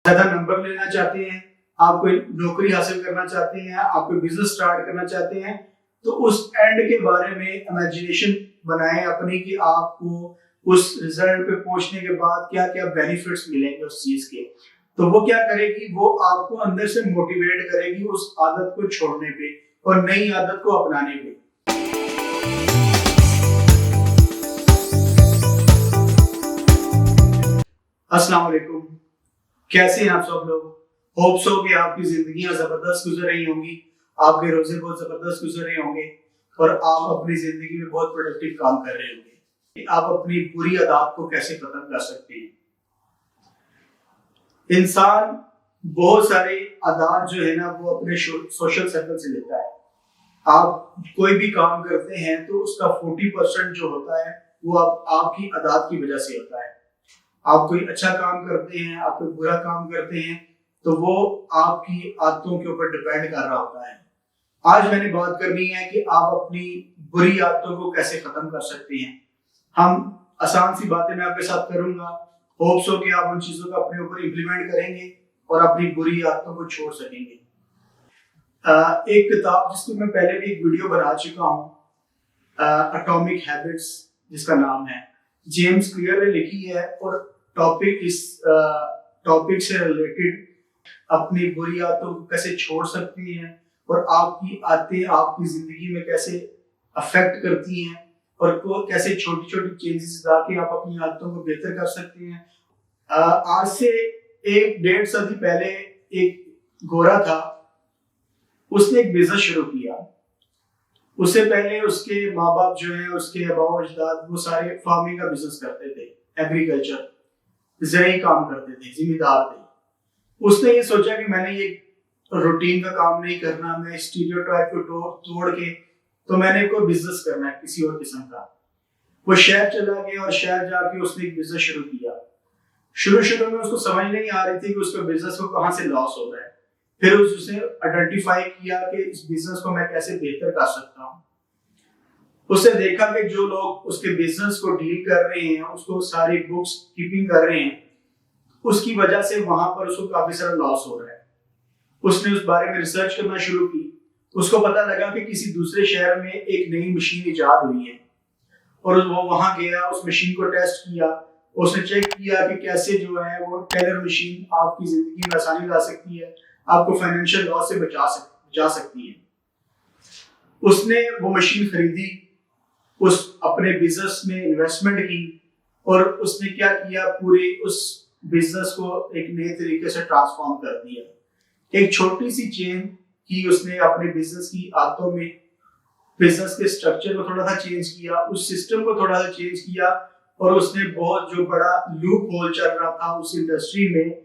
ज्यादा नंबर लेना चाहते हैं, आप कोई नौकरी हासिल करना चाहते हैं, आप कोई बिजनेस स्टार्ट करना चाहते हैं, तो उस एंड के बारे में इमेजिनेशन बनाएं अपनी कि आपको उस रिजल्ट पे पहुंचने के बाद क्या क्या बेनिफिट्स मिलेंगे उस चीज के। तो वो क्या करेगी, वो आपको अंदर से मोटिवेट करेगी उस आदत को छोड़ने पे और नई आदत को अपनाने पे। अस्सलाम वालेकुम, कैसे हैं आप सब लोग। होप सो कि आपकी जिंदगियां जबरदस्त गुजर रही होंगी, आपके रोजे बहुत जबरदस्त गुजर रहे होंगे और आप अपनी जिंदगी में बहुत प्रोडक्टिव काम कर रहे होंगे। आप अपनी बुरी आदत को कैसे खत्म कर सकते हैं। इंसान बहुत सारे आदत जो है ना वो अपने सोशल सर्कल से लेता है। आप कोई भी काम करते हैं तो उसका 40% जो होता है वो आपकी आदत की वजह से होता है। आप कोई अच्छा काम करते हैं, आप कोई बुरा काम करते हैं, तो वो आपकी आदतों के ऊपर डिपेंड कर रहा होता है। आज मैंने बात करनी है कि आप अपनी बुरी आदतों को कैसे खत्म कर सकते हैं। हम आसान सी बातें मैं आपके साथ करूंगा, होप सो कि आप उन चीजों को अपने ऊपर इम्प्लीमेंट करेंगे और अपनी बुरी आदतों को छोड़ सकेंगे। एक किताब जिसको मैं पहले भी एक वीडियो बना चुका हूँ, एटॉमिक हैबिट्स जिसका नाम है, जेम्स क्लियर ने लिखी है और टॉपिक से रिलेटेड अपनी बुरी आदतों को कैसे छोड़ सकती हैं और आपकी आदतें आपकी जिंदगी में कैसे अफेक्ट करती हैं और को कैसे छोटी छोटी चेंजेस लाके आप अपनी आदतों को बेहतर कर सकते हैं। आज से 1-1.5 सदी पहले एक गोरा था, उसने एक बिजनेस शुरू किया। उससे पहले उसके माँ बाप जो है, उसके आबाओ अजदाद, वो सारे फार्मिंग का बिजनेस करते थे, एग्रीकल्चर ज़रूरी काम करते थे, जिम्मेदार थे। उसने ये सोचा कि मैंने ये रूटीन का काम नहीं करना, मैं स्टीरियोटाइप को तोड़ के तो मैंने कोई बिजनेस करना है किसी और किस्म का। वो शहर चला गया और शहर जाके उसने एक बिजनेस शुरू किया। शुरू में उसको समझ नहीं आ रही थी कि उसके बिजनेस को कहाँ से लॉस हो रहा है। फिर उसने आइडेंटिफाई किया कि इस बिजनेस को मैं कैसे बेहतर कर सकता हूँ। उसने देखा कि जो लोग उसके बिजनेस को डील कर रहे हैं, उसको सारी बुक्स कीपिंग कर रहे हैं, उसकी वजह से वहां पर उसको काफी सारा लॉस हो रहा है। उसने उस बारे में रिसर्च करना शुरू की। उसको पता लगा कि किसी दूसरे शहर में एक नई मशीन इजाद हुई है और वो वहां गया, उस मशीन को टेस्ट किया। उसने चेक किया कि कैसे जो है वो टेलर मशीन आपकी जिंदगी में आसानी ला सकती है, आपको फाइनेंशियल लॉस से बचा सकती है। उसने वो मशीन खरीदी, उस अपने बिजनेस में इन्वेस्टमेंट की और उसने क्या किया, पूरे उस बिजनेस को एक नए तरीके से ट्रांसफॉर्म कर दिया। एक छोटी सी चेन की उसने अपने बिजनेस की आदतों में, बिजनेस के स्ट्रक्चर को थोड़ा सा चेंज किया, उस सिस्टम को थोड़ा सा चेंज किया और उसने बहुत जो बड़ा लूप होल चल रहा था उस इंडस्ट्री में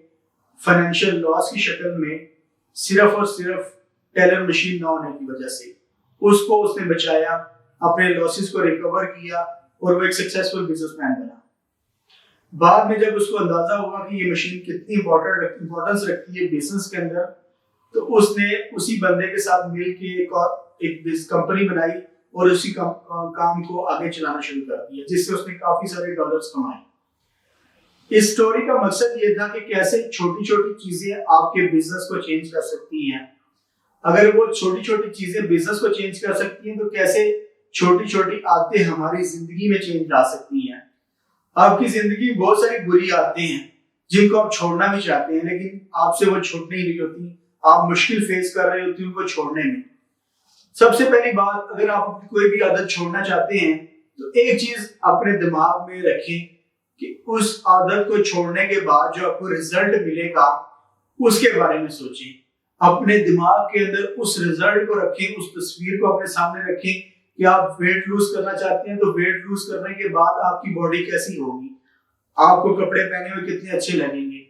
फाइनेंशियल लॉस की शक्ल में, सिर्फ और सिर्फ टेलर मशीन ना होने की वजह से, उसको उसने बचाया, अपने लॉसेस को रिकवर किया और वो एक सक्सेसफुल बिजनेसमैन बना। बाद में जब उसको अंदाजा हुआ कि ये मशीन कितनी इंपॉर्टेंस रखती है बिजनेस के अंदर, तो उसने उसी बंदे के साथ मिल के एक कंपनी बनाई और उसी काम को आगे चलाना शुरू कर दिया, जिससे उसने काफी सारे डॉलर्स कमाए। इस स्टोरी का मकसद ये था कि कैसे छोटी छोटी चीजें आपके बिजनेस को चेंज कर सकती हैं। अगर वो छोटी छोटी चीजें बिजनेस को चेंज कर सकती हैं, तो कैसे छोटी छोटी आदतें हमारी जिंदगी में चेंज ला सकती हैं। आपकी जिंदगी में बहुत सारी बुरी आदतें हैं जिनको आप छोड़ना भी चाहते हैं, लेकिन आपसे वो छूट नहीं होती। आप मुश्किल फेस कर रहे होते हैं उनको छोड़ने में। सबसे पहली बात, अगर आप अपनी कोई भी आदत छोड़ना चाहते हैं तो एक चीज अपने दिमाग में रखें कि उस आदत को छोड़ने के बाद जो आपको रिजल्ट मिलेगा उसके बारे में सोचें। अपने दिमाग के अंदर उस रिजल्ट को रखें, उस तस्वीर को अपने सामने रखें कि आप वेट लूज करना चाहते हैं तो वेट लूज करने के बाद आपकी बॉडी कैसी होगी, आपको कपड़े पहने हुए कितने अच्छे लगेंगे।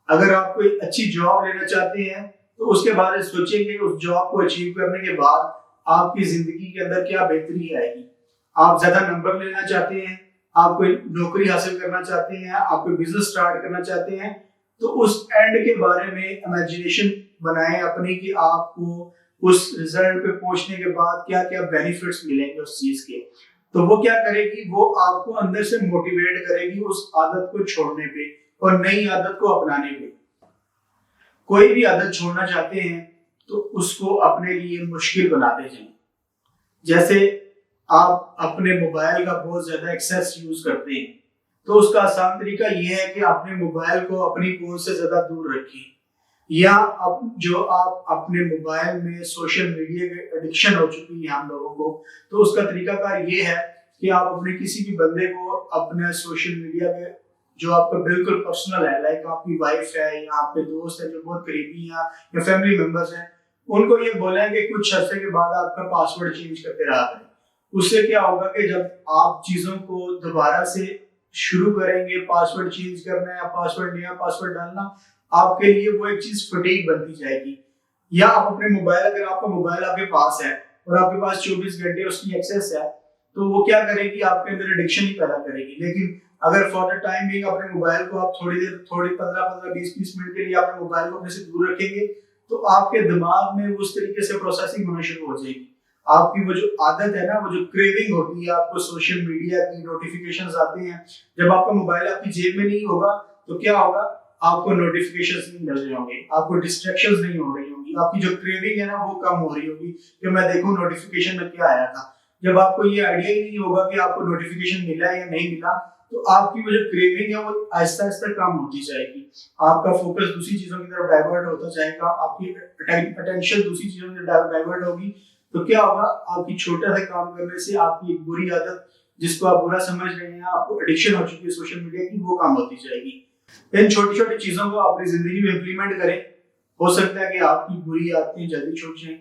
अगर आप कोई अच्छी जॉब लेना चाहते हैं तो उसके बारे में सोचेंगे, उस जॉब को अचीव करने के बाद आपकी जिंदगी के अंदर क्या बेहतरी आएगी। आप ज्यादा नंबर लेना चाहते हैं, आप कोई नौकरी हासिल करना चाहते हैं, आप कोई बिजनेस स्टार्ट करना चाहते हैं, तो उस एंड के बारे में इमेजिनेशन बनाएं अपनी कि आपको उस रिजल्ट पे पहुंचने के बाद क्या क्या बेनिफिट्स मिलेंगे उस चीज के। तो वो क्या करेगी, वो आपको अंदर से मोटिवेट करेगी उस आदत को छोड़ने पे और नई आदत को अपनाने पे। कोई भी आदत छोड़ना चाहते हैं तो उसको अपने लिए मुश्किल बनाते जाएं। जैसे आप अपने मोबाइल का बहुत ज्यादा एक्सेस यूज करते हैं, तो उसका आसान तरीका यह है कि अपने मोबाइल को अपनी पहुंच से ज्यादा दूर रखें। या अब जो आप अपने मोबाइल में सोशल मीडिया के एडिक्शन हो चुकी है हम लोगों को, तो उसका तरीकाकार ये है कि आप अपने किसी भी बंदे को अपने सोशल मीडिया पे, जो आपका बिल्कुल पर्सनल है, लाइक आपकी वाइफ है या आपके दोस्त है जो बहुत करीबी हैं या फैमिली मेंबर्स हैं, उनको ये बोला है कि कुछ अर्से के बाद आपका पासवर्ड चेंज करते रहा करें। उससे क्या होगा कि जब आप चीजों को दोबारा से शुरू करेंगे, पासवर्ड चेंज करना या पासवर्ड नया पासवर्ड डालना, आपके लिए वो एक चीज फटीक बनती जाएगी। या आप अपने मोबाइल, अगर आपका मोबाइल आपके पास है और आपके पास 24 घंटे उसकी एक्सेस है, तो वो क्या करेगी, आपके अंदर एडिक्शन ही पैदा करेगी। लेकिन अगर फॉर द टाइम बिंग अपने मोबाइल को आप थोड़ी देर, थोड़ी 15-15 20-20 मिनट के लिए अपने मोबाइल को अपने से दूर रखेंगे, तो आपके दिमाग में उस तरीके से प्रोसेसिंग होना शुरू हो जाएगी। आपकी वो जो आदत है ना, वो जो क्रेविंग होती है, आपको सोशल मीडिया की नोटिफिकेशंस आते हैं, जब आपका मोबाइल आपकी जेब में नहीं होगा तो क्या होगा, आपको नोटिफिकेशंस नहीं मिल रहे होंगे, आपको डिस्ट्रैक्शंस नहीं हो रही होंगी, आपकी जो क्रेविंग है ना वो कम हो रही होगी कि मैं देखूं नोटिफिकेशन में क्या आया था। जब आपको ये आइडिया ही नहीं होगा कि आपको नोटिफिकेशन मिला है या नहीं मिला, तो आपकी वो जो क्रेविंग है वो आहिस्ता आहिस्ता कम होती जाएगी। आपका फोकस दूसरी चीजों की तरफ डाइवर्ट होता जाएगा, आपकी अटेंशन दूसरी चीजों की तरफ डाइवर्ट होगी। तो क्या होगा, आपकी छोटा सा काम करने से आपकी एक बुरी आदत, जिसको आप बुरा समझ रहे हैं, आपको एडिक्शन हो चुकी है सोशल मीडिया की, वो कम होती जाएगी। इन छोटी छोटी चीजों को अपनी जिंदगी में इम्प्लीमेंट करें। हो सकता है कि आपकी बुरी आदतें जल्दी छूट जाएं।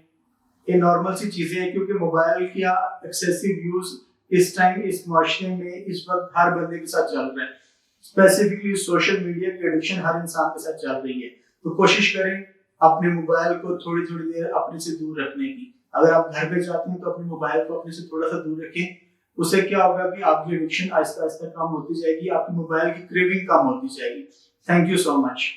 ये नॉर्मल सी चीजें हैं, क्योंकि मोबाइल का एक्सेसिव यूज इस टाइम, इस माशरे में इस वक्त हर बंदे के साथ चल रहा है। स्पेसिफिकली सोशल मीडिया की एडिक्शन हर इंसान के साथ चल रही है। तो कोशिश करें अपने मोबाइल को थोड़ी थोड़ी देर अपने से दूर रखने की। अगर आप घर पे जाते हैं तो अपने मोबाइल को अपने से थोड़ा सा दूर रखें। उससे क्या होगा कि आपकी एडिक्शन आहिस्ता आहिस्ता कम होती जाएगी, आपकी मोबाइल की क्रेविंग कम होती जाएगी। Thank you so much.